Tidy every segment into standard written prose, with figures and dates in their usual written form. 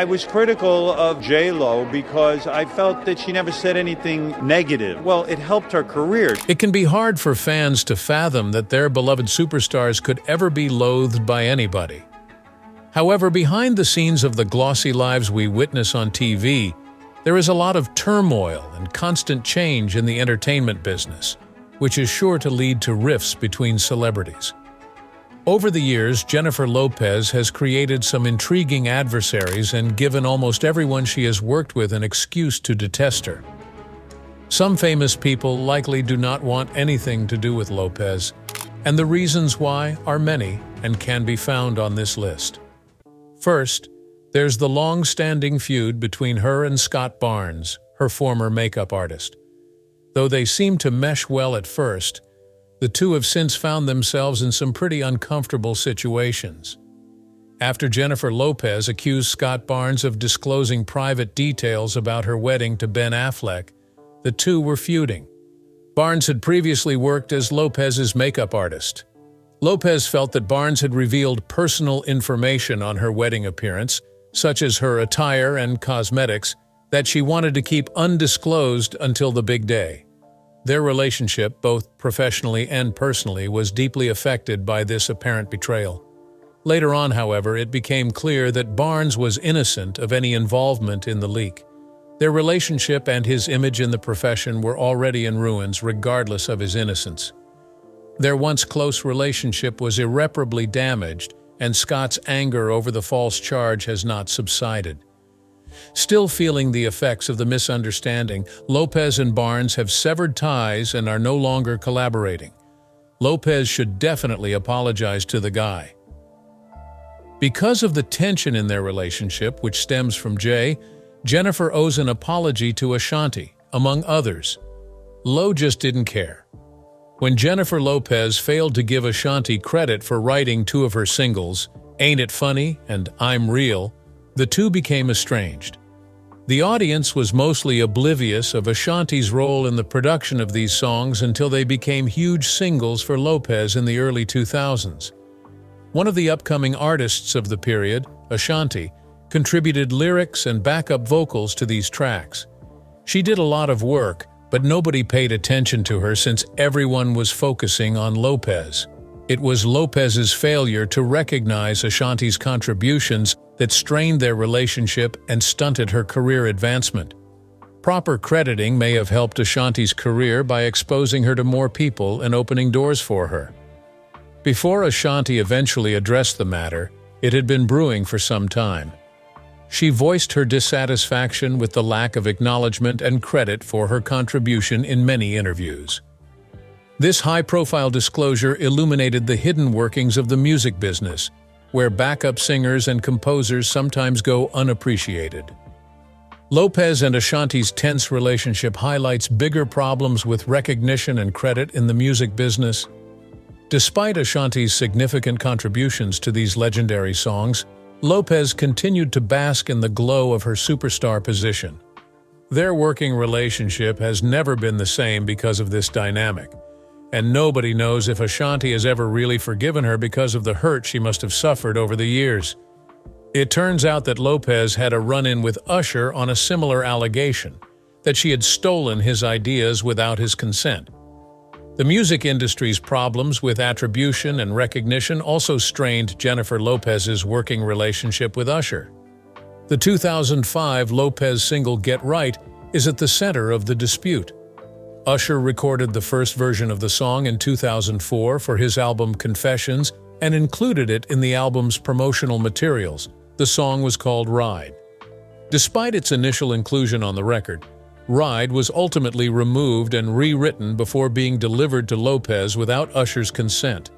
I was critical of J-Lo because I felt that she never said anything negative. Well, it helped her career. It can be hard for fans to fathom that their beloved superstars could ever be loathed by anybody. However, behind the scenes of the glossy lives we witness on TV, there is a lot of turmoil and constant change in the entertainment business, which is sure to lead to rifts between celebrities. Over the years, Jennifer Lopez has created some intriguing adversaries and given almost everyone she has worked with an excuse to detest her. Some famous people likely do not want anything to do with Lopez, and the reasons why are many and can be found on this list. First, there's the long-standing feud between her and Scott Barnes, her former makeup artist. Though they seemed to mesh well at first, the two have since found themselves in some pretty uncomfortable situations. After Jennifer Lopez accused Scott Barnes of disclosing private details about her wedding to Ben Affleck, the two were feuding. Barnes had previously worked as Lopez's makeup artist. Lopez felt that Barnes had revealed personal information on her wedding appearance, such as her attire and cosmetics, that she wanted to keep undisclosed until the big day. Their relationship, both professionally and personally, was deeply affected by this apparent betrayal. Later on, however, it became clear that Barnes was innocent of any involvement in the leak. Their relationship and his image in the profession were already in ruins, regardless of his innocence. Their once close relationship was irreparably damaged, and Scott's anger over the false charge has not subsided. Still feeling the effects of the misunderstanding, Lopez and Barnes have severed ties and are no longer collaborating. Lopez should definitely apologize to the guy. Because of the tension in their relationship, which stems from Jay, Jennifer owes an apology to Ashanti, among others. Lo just didn't care. When Jennifer Lopez failed to give Ashanti credit for writing two of her singles, Ain't It Funny and I'm Real, the two became estranged. The audience was mostly oblivious of Ashanti's role in the production of these songs until they became huge singles for Lopez in the early 2000s. One of the upcoming artists of the period, Ashanti, contributed lyrics and backup vocals to these tracks. She did a lot of work, but nobody paid attention to her since everyone was focusing on Lopez. It was Lopez's failure to recognize Ashanti's contributions that strained their relationship and stunted her career advancement. Proper crediting may have helped Ashanti's career by exposing her to more people and opening doors for her. Before Ashanti eventually addressed the matter, it had been brewing for some time. She voiced her dissatisfaction with the lack of acknowledgement and credit for her contribution in many interviews. This high-profile disclosure illuminated the hidden workings of the music business, where backup singers and composers sometimes go unappreciated. Lopez and Ashanti's tense relationship highlights bigger problems with recognition and credit in the music business. Despite Ashanti's significant contributions to these legendary songs, Lopez continued to bask in the glow of her superstar position. Their working relationship has never been the same because of this dynamic, and nobody knows if Ashanti has ever really forgiven her because of the hurt she must have suffered over the years. It turns out that Lopez had a run-in with Usher on a similar allegation, that she had stolen his ideas without his consent. The music industry's problems with attribution and recognition also strained Jennifer Lopez's working relationship with Usher. The 2005 Lopez single Get Right is at the center of the dispute. Usher recorded the first version of the song in 2004 for his album Confessions and included it in the album's promotional materials. The song was called Ride. Despite its initial inclusion on the record, Ride was ultimately removed and rewritten before being delivered to Lopez without Usher's consent.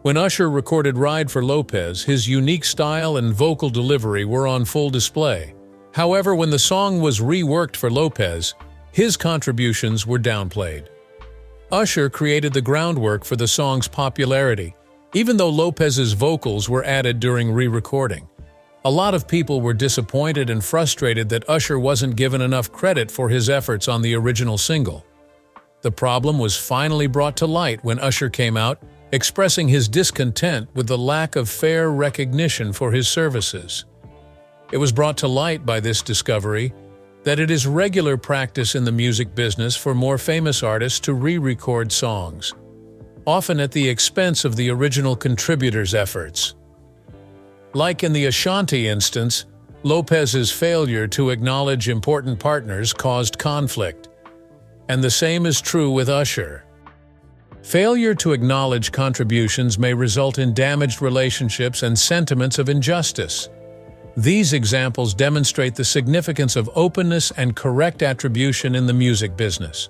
When Usher recorded Ride for Lopez, his unique style and vocal delivery were on full display. However, when the song was reworked for Lopez, his contributions were downplayed. Usher created the groundwork for the song's popularity, even though Lopez's vocals were added during re-recording. A lot of people were disappointed and frustrated that Usher wasn't given enough credit for his efforts on the original single. The problem was finally brought to light when Usher came out, expressing his discontent with the lack of fair recognition for his services. It was brought to light by this discovery that it is regular practice in the music business for more famous artists to re-record songs, often at the expense of the original contributor's efforts. Like in the Ashanti instance, Lopez's failure to acknowledge important partners caused conflict, and the same is true with Usher. Failure to acknowledge contributions may result in damaged relationships and sentiments of injustice. These examples demonstrate the significance of openness and correct attribution in the music business.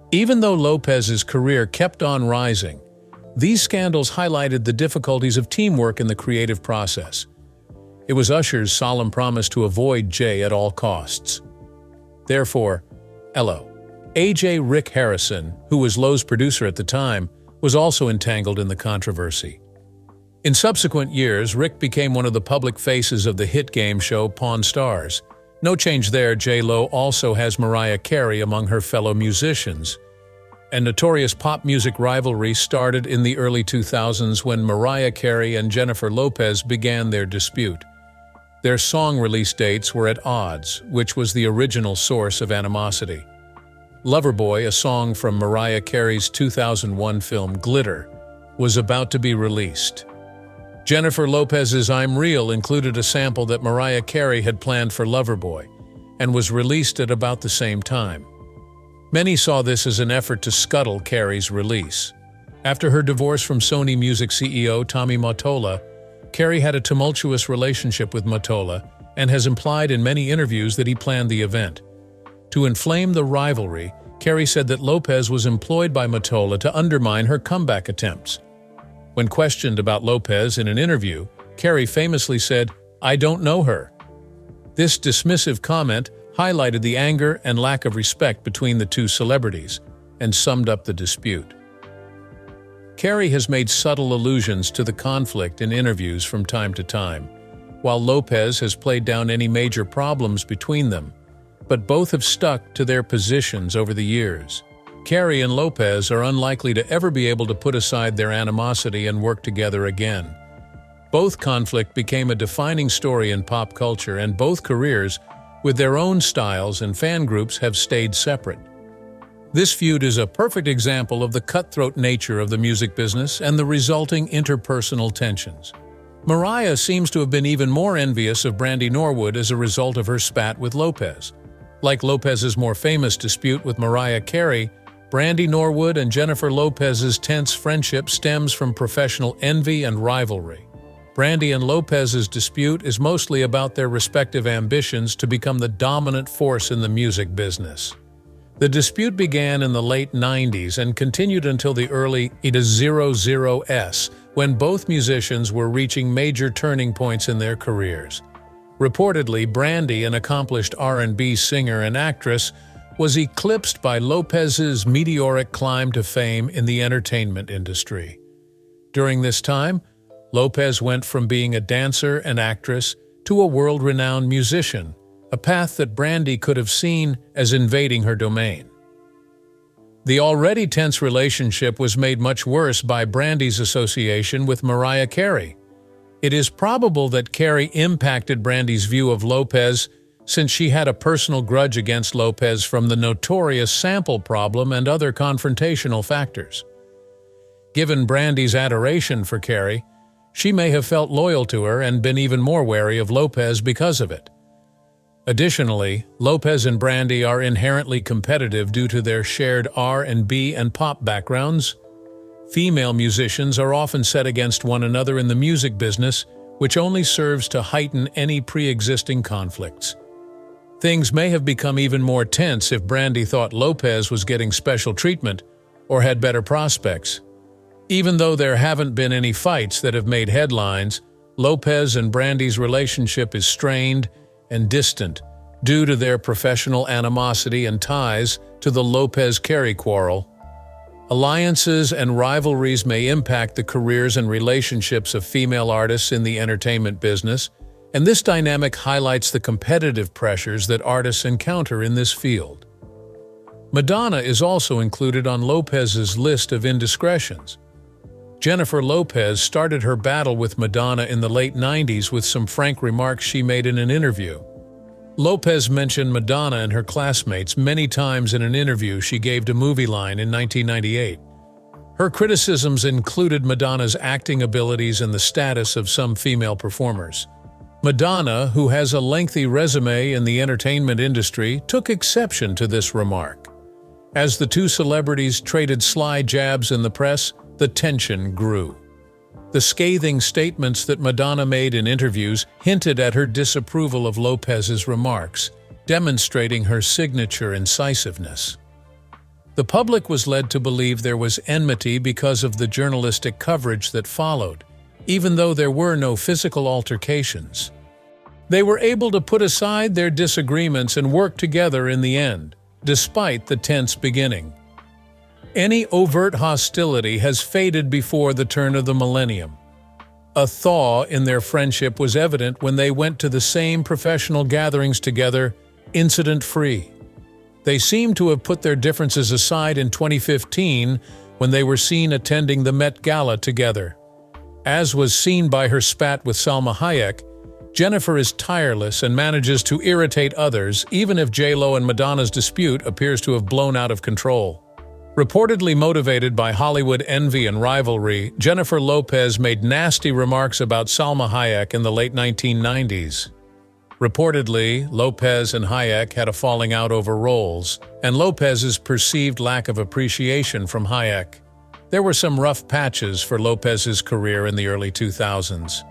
Even though Lopez's career kept on rising, these scandals highlighted the difficulties of teamwork in the creative process. It was Usher's solemn promise to avoid Jay at all costs. Therefore, AJ Rick Harrison, who was Lowe's producer at the time, was also entangled in the controversy. In subsequent years, Rick became one of the public faces of the hit game show Pawn Stars. No change there, J-Lo also has Mariah Carey among her fellow musicians. A notorious pop music rivalry started in the early 2000s when Mariah Carey and Jennifer Lopez began their dispute. Their song release dates were at odds, which was the original source of animosity. Loverboy, a song from Mariah Carey's 2001 film Glitter, was about to be released. Jennifer Lopez's I'm Real included a sample that Mariah Carey had planned for Loverboy, and was released at about the same time. Many saw this as an effort to scuttle Carey's release. After her divorce from Sony Music CEO Tommy Mottola, Carey had a tumultuous relationship with Mottola and has implied in many interviews that he planned the event. To inflame the rivalry, Carey said that Lopez was employed by Mottola to undermine her comeback attempts. When questioned about Lopez in an interview, Carey famously said, "I don't know her." This dismissive comment highlighted the anger and lack of respect between the two celebrities and summed up the dispute. Carey has made subtle allusions to the conflict in interviews from time to time, while Lopez has played down any major problems between them, but both have stuck to their positions over the years. Carey and Lopez are unlikely to ever be able to put aside their animosity and work together again. Both conflict became a defining story in pop culture, and both careers, with their own styles and fan groups, have stayed separate. This feud is a perfect example of the cutthroat nature of the music business and the resulting interpersonal tensions. Mariah seems to have been even more envious of Brandy Norwood as a result of her spat with Lopez. Like Lopez's more famous dispute with Mariah Carey, Brandy Norwood and Jennifer Lopez's tense friendship stems from professional envy and rivalry. Brandy and Lopez's dispute is mostly about their respective ambitions to become the dominant force in the music business. The dispute began in the late 90s and continued until the early 00s, when both musicians were reaching major turning points in their careers. Reportedly, Brandy, an accomplished R&B singer and actress, was eclipsed by Lopez's meteoric climb to fame in the entertainment industry. During this time, Lopez went from being a dancer and actress to a world-renowned musician, a path that Brandy could have seen as invading her domain. The already tense relationship was made much worse by Brandy's association with Mariah Carey. It is probable that Carey impacted Brandy's view of Lopez, since she had a personal grudge against Lopez from the notorious sample problem and other confrontational factors. Given Brandy's adoration for Carey, she may have felt loyal to her and been even more wary of Lopez because of it. Additionally, Lopez and Brandy are inherently competitive due to their shared R&B and pop backgrounds. Female musicians are often set against one another in the music business, which only serves to heighten any pre-existing conflicts. Things may have become even more tense if Brandy thought Lopez was getting special treatment or had better prospects. Even though there haven't been any fights that have made headlines, Lopez and Brandy's relationship is strained and distant due to their professional animosity and ties to the Lopez-Carey quarrel. Alliances and rivalries may impact the careers and relationships of female artists in the entertainment business, and this dynamic highlights the competitive pressures that artists encounter in this field. Madonna is also included on Lopez's list of indiscretions. Jennifer Lopez started her battle with Madonna in the late 90s with some frank remarks she made in an interview. Lopez mentioned Madonna and her classmates many times in an interview she gave to Movie Line in 1998. Her criticisms included Madonna's acting abilities and the status of some female performers. Madonna, who has a lengthy resume in the entertainment industry, took exception to this remark. As the two celebrities traded sly jabs in the press, the tension grew. The scathing statements that Madonna made in interviews hinted at her disapproval of Lopez's remarks, demonstrating her signature incisiveness. The public was led to believe there was enmity because of the journalistic coverage that followed, even though there were no physical altercations. They were able to put aside their disagreements and work together in the end, despite the tense beginning. Any overt hostility has faded before the turn of the millennium. A thaw in their friendship was evident when they went to the same professional gatherings together, incident-free. They seemed to have put their differences aside in 2015 when they were seen attending the Met Gala together. As was seen by her spat with Salma Hayek, Jennifer is tireless and manages to irritate others, even if J.Lo and Madonna's dispute appears to have blown out of control. Reportedly motivated by Hollywood envy and rivalry, Jennifer Lopez made nasty remarks about Salma Hayek in the late 1990s. Reportedly, Lopez and Hayek had a falling out over roles, and Lopez's perceived lack of appreciation from Hayek. There were some rough patches for Lopez's career in the early 2000s.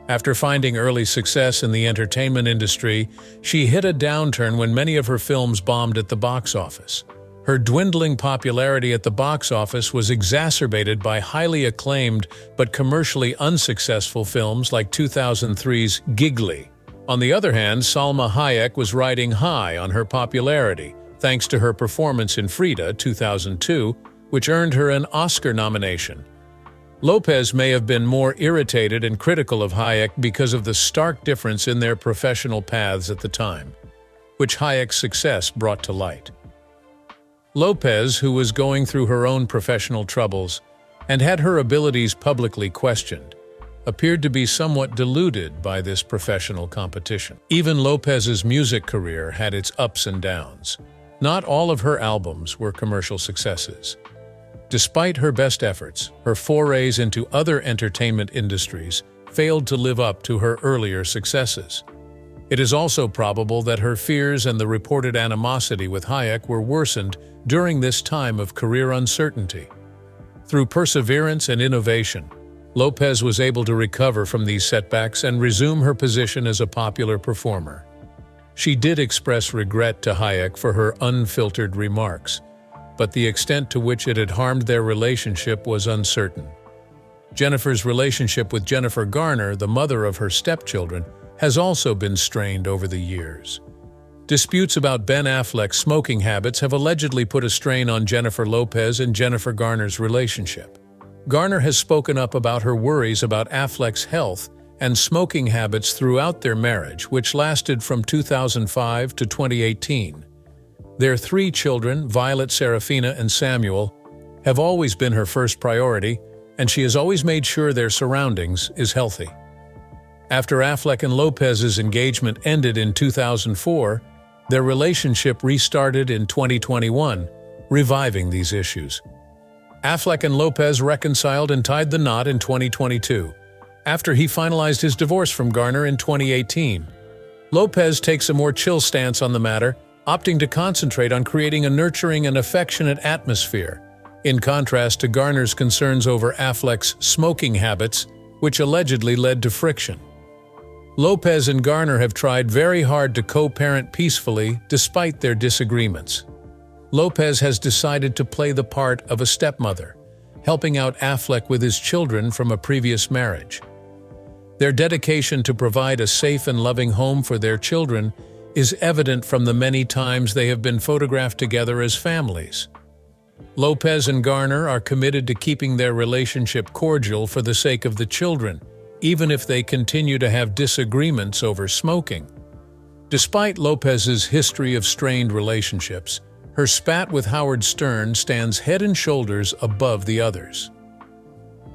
After finding early success in the entertainment industry, she hit a downturn when many of her films bombed at the box office. Her dwindling popularity at the box office was exacerbated by highly acclaimed but commercially unsuccessful films like 2003's Giggly. On the other hand, Salma Hayek was riding high on her popularity, thanks to her performance in Frida 2002, which earned her an Oscar nomination. Lopez may have been more irritated and critical of Hayek because of the stark difference in their professional paths at the time, which Hayek's success brought to light. Lopez, who was going through her own professional troubles and had her abilities publicly questioned, appeared to be somewhat deluded by this professional competition. Even Lopez's music career had its ups and downs. Not all of her albums were commercial successes. Despite her best efforts, her forays into other entertainment industries failed to live up to her earlier successes. It is also probable that her fears and the reported animosity with Hayek were worsened during this time of career uncertainty. Through perseverance and innovation, Lopez was able to recover from these setbacks and resume her position as a popular performer. She did express regret to Hayek for her unfiltered remarks, but the extent to which it had harmed their relationship was uncertain. Jennifer's relationship with Jennifer Garner, the mother of her stepchildren, has also been strained over the years. Disputes about Ben Affleck's smoking habits have allegedly put a strain on Jennifer Lopez and Jennifer Garner's relationship. Garner has spoken up about her worries about Affleck's health and smoking habits throughout their marriage, which lasted from 2005 to 2018. Their 3 children, Violet, Serafina, and Samuel, have always been her first priority, and she has always made sure their surroundings is healthy. After Affleck and Lopez's engagement ended in 2004, their relationship restarted in 2021, reviving these issues. Affleck and Lopez reconciled and tied the knot in 2022, after he finalized his divorce from Garner in 2018. Lopez takes a more chill stance on the matter, opting to concentrate on creating a nurturing and affectionate atmosphere, in contrast to Garner's concerns over Affleck's smoking habits, which allegedly led to friction. Lopez and Garner have tried very hard to co-parent peacefully despite their disagreements. Lopez has decided to play the part of a stepmother, helping out Affleck with his children from a previous marriage. Their dedication to provide a safe and loving home for their children is evident from the many times they have been photographed together as families. Lopez and Garner are committed to keeping their relationship cordial for the sake of the children, even if they continue to have disagreements over smoking. Despite Lopez's history of strained relationships, her spat with Howard Stern stands head and shoulders above the others.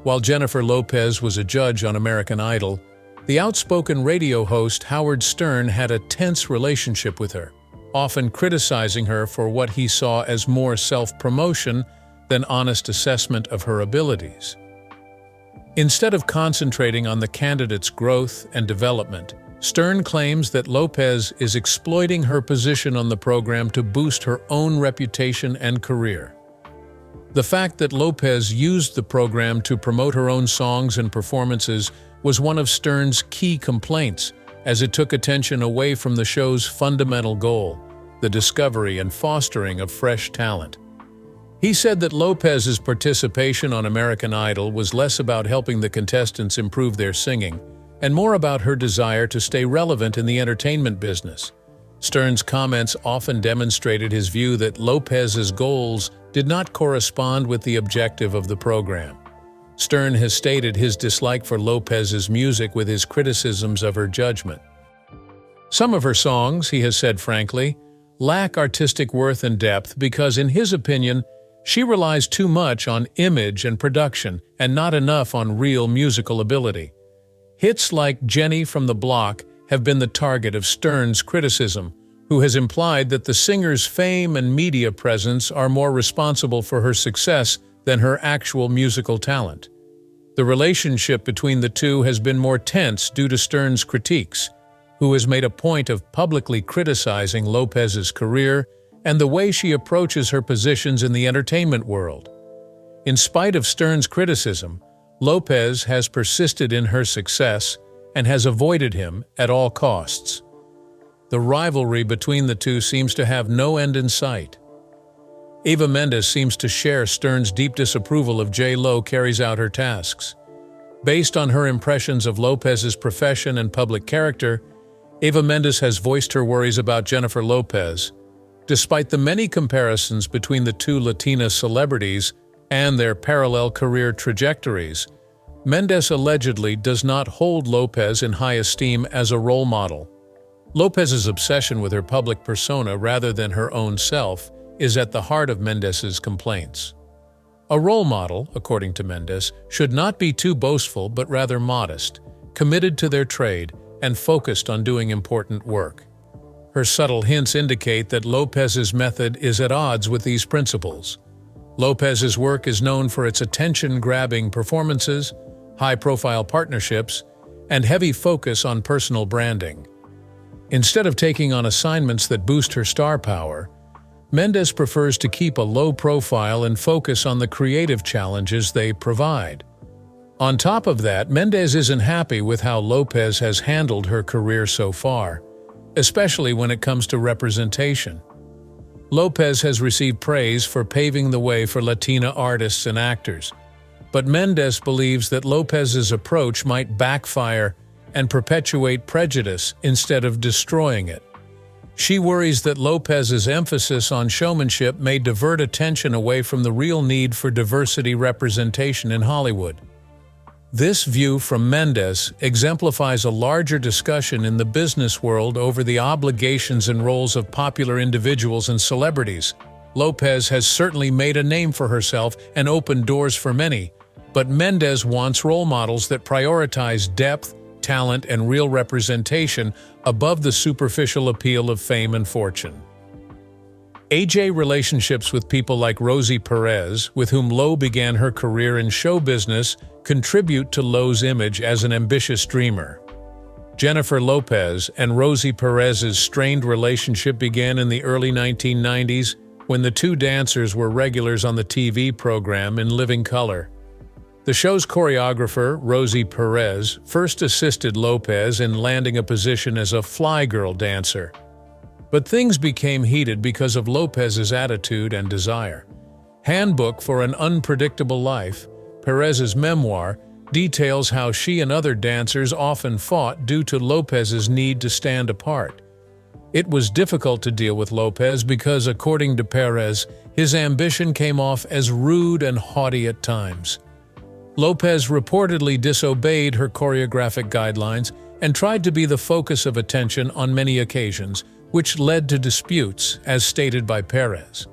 While Jennifer Lopez was a judge on American Idol, the outspoken radio host Howard Stern had a tense relationship with her, often criticizing her for what he saw as more self-promotion than honest assessment of her abilities. Instead of concentrating on the candidate's growth and development, Stern claims that Lopez is exploiting her position on the program to boost her own reputation and career. The fact that Lopez used the program to promote her own songs and performances was one of Stern's key complaints, as it took attention away from the show's fundamental goal, the discovery and fostering of fresh talent. He said that Lopez's participation on American Idol was less about helping the contestants improve their singing and more about her desire to stay relevant in the entertainment business. Stern's comments often demonstrated his view that Lopez's goals did not correspond with the objective of the program. Stern has stated his dislike for Lopez's music with his criticisms of her judgment. Some of her songs, he has said frankly, lack artistic worth and depth because, in his opinion, she relies too much on image and production and not enough on real musical ability. Hits like Jenny from the Block have been the target of Stern's criticism, who has implied that the singer's fame and media presence are more responsible for her success than her actual musical talent. The relationship between the two has been more tense due to Stern's critiques, who has made a point of publicly criticizing Lopez's career and the way she approaches her positions in the entertainment world. In spite of Stern's criticism, Lopez has persisted in her success and has avoided him at all costs. The rivalry between the two seems to have no end in sight. Eva Mendes seems to share Stern's deep disapproval of J.Lo carries out her tasks. Based on her impressions of Lopez's profession and public character, Eva Mendes has voiced her worries about Jennifer Lopez. Despite the many comparisons between the two Latina celebrities and their parallel career trajectories, Mendes allegedly does not hold Lopez in high esteem as a role model. Lopez's obsession with her public persona rather than her own self is at the heart of Mendes's complaints. A role model, according to Mendes, should not be too boastful but rather modest, committed to their trade, and focused on doing important work. Her subtle hints indicate that Lopez's method is at odds with these principles. Lopez's work is known for its attention-grabbing performances, high-profile partnerships, and heavy focus on personal branding. Instead of taking on assignments that boost her star power, Mendes prefers to keep a low profile and focus on the creative challenges they provide. On top of that, Mendes isn't happy with how Lopez has handled her career so far, especially when it comes to representation. Lopez has received praise for paving the way for Latina artists and actors, but Mendes believes that Lopez's approach might backfire and perpetuate prejudice instead of destroying it. She worries that Lopez's emphasis on showmanship may divert attention away from the real need for diversity representation in Hollywood. This view from Mendes exemplifies a larger discussion in the business world over the obligations and roles of popular individuals and celebrities. Lopez has certainly made a name for herself and opened doors for many, but Mendes wants role models that prioritize depth, talent, and real representation above the superficial appeal of fame and fortune. AJ relationships with people like Rosie Perez, with whom Lo began her career in show business, contribute to Lo's image as an ambitious dreamer. Jennifer Lopez and Rosie Perez's strained relationship began in the early 1990s when the two dancers were regulars on the TV program In Living Color. The show's choreographer, Rosie Perez, first assisted Lopez in landing a position as a fly girl dancer. But things became heated because of Lopez's attitude and desire. Handbook for an Unpredictable Life, Perez's memoir, details how she and other dancers often fought due to Lopez's need to stand apart. It was difficult to deal with Lopez because, according to Perez, his ambition came off as rude and haughty at times. Lopez reportedly disobeyed her choreographic guidelines and tried to be the focus of attention on many occasions, which led to disputes, as stated by Perez.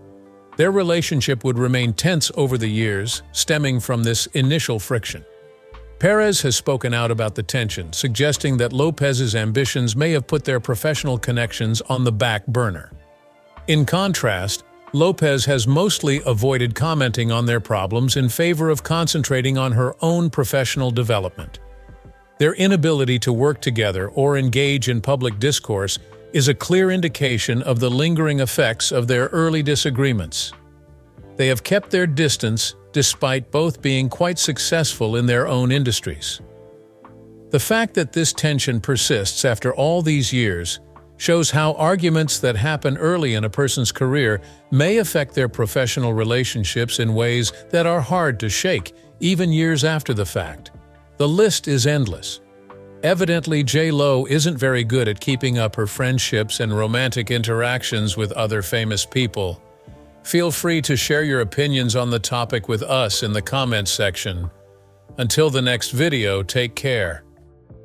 Their relationship would remain tense over the years, stemming from this initial friction. Perez has spoken out about the tension, suggesting that Lopez's ambitions may have put their professional connections on the back burner. In contrast, Lopez has mostly avoided commenting on their problems in favor of concentrating on her own professional development. Their inability to work together or engage in public discourse is a clear indication of the lingering effects of their early disagreements. They have kept their distance despite both being quite successful in their own industries. The fact that this tension persists after all these years shows how arguments that happen early in a person's career may affect their professional relationships in ways that are hard to shake, even years after the fact. The list is endless. Evidently, J.Lo isn't very good at keeping up her friendships and romantic interactions with other famous people. Feel free to share your opinions on the topic with us in the comments section. Until the next video, take care.